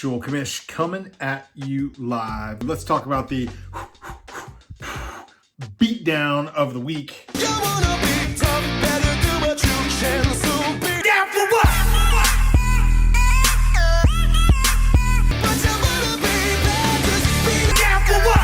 Actual Commish coming at you live. Let's talk about the beatdown of the week. You wanna be tough, better do what you can, so be down for what? But you wanna be bad, just be down for what?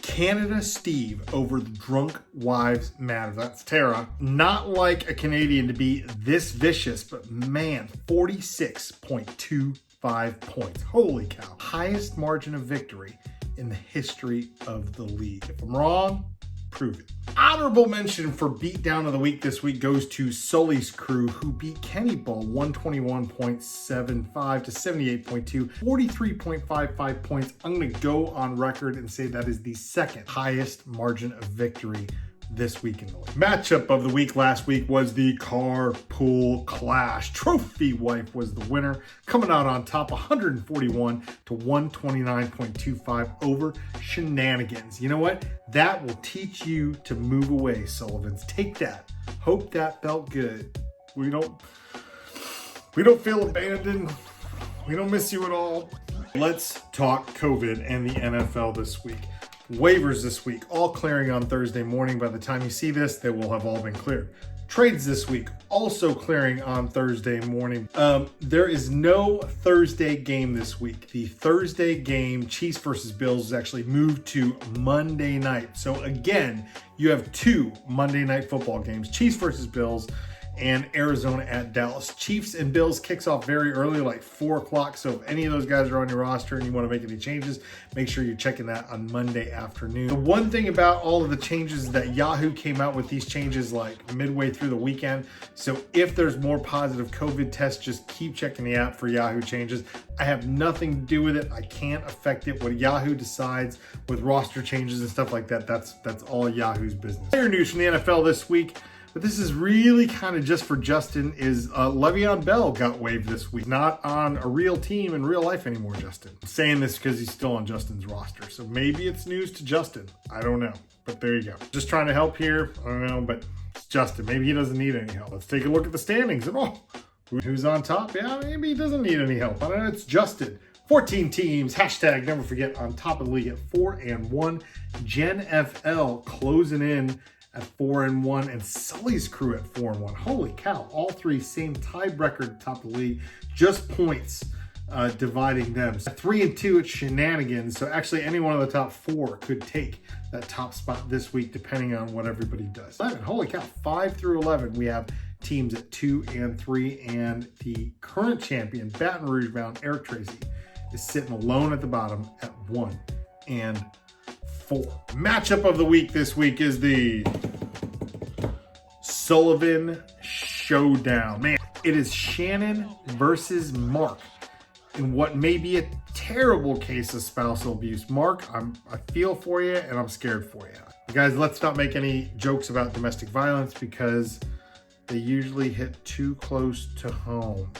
Canada Steve over the drunk wives matter. That's Tara. Not like a Canadian to be this vicious, but man, 46.25 points. Holy cow. Highest margin of victory in the history of the league. If I'm wrong, prove it. Honorable mention for beatdown of the week this week goes to Sully's crew, who beat Kenny Ball 121.75 to 78.2, 43.55 points. I'm going to go on record and say that is the second highest margin of victory this week in the league. Matchup of the week last week was the carpool clash. Trophy Wife was the winner, coming out on top 141 to 129.25 over Shenanigans. You know what? That will teach you to move away, Sullivans. Take that. Hope that felt good. We don't feel abandoned. We don't miss you at all. Let's talk COVID and the NFL this week. Waivers this week, all clearing on Thursday morning. By the time you see this, they will have all been cleared. Trades this week, also clearing on Thursday morning. There is no Thursday game this week. The Thursday game, Chiefs versus Bills, is actually moved to Monday night. So again, you have two Monday night football games, Chiefs versus Bills and Arizona at Dallas. Chiefs and Bills kicks off very early, like 4 o'clock. So if any of those guys are on your roster and you want to make any changes, make sure you're checking that on Monday afternoon. The one thing about all of the changes is that Yahoo came out with these changes like midway through the weekend. So if there's more positive COVID tests, just keep checking the app for Yahoo changes. I have nothing to do with it. I can't affect it. What Yahoo decides with roster changes and stuff like that, that's all Yahoo's business. Player news from the NFL this week, but this is really kind of just for Justin, is Le'Veon Bell got waived this week. Not on a real team in real life anymore, Justin. I'm saying this because he's still on Justin's roster. So maybe it's news to Justin. I don't know. But there you go. Just trying to help here. I don't know, but it's Justin. Maybe he doesn't need any help. Let's take a look at the standings. Who's on top? Yeah, maybe he doesn't need any help. I don't know. It's Justin. 14 teams. Hashtag never forget, on top of the league at 4-1. Gen FL closing in at 4-1, and Sully's crew at 4-1. Holy cow, all three same tiebreaker top of the league, just points dividing them. At 3-2 at Shenanigans, so actually any one of the top 4 could take that top spot this week depending on what everybody does. 11, holy cow, 5 through 11 we have teams at 2 and 3, and the current champion, Baton Rouge bound Eric Tracy, is sitting alone at the bottom at 1 and 4. Matchup of the week this week is the Sullivan Showdown. Man, it is Shannon versus Mark in what may be a terrible case of spousal abuse. Mark, I feel for you and I'm scared for you. Guys, let's not make any jokes about domestic violence because they usually hit too close to home.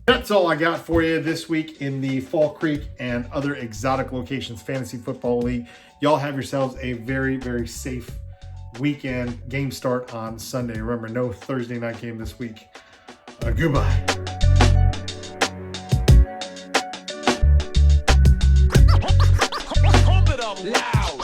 That's all I got for you this week in the Fall Creek and other exotic locations Fantasy Football League. Y'all have yourselves a very, very safe weekend. Game start on Sunday. Remember, no Thursday night game this week. Goodbye.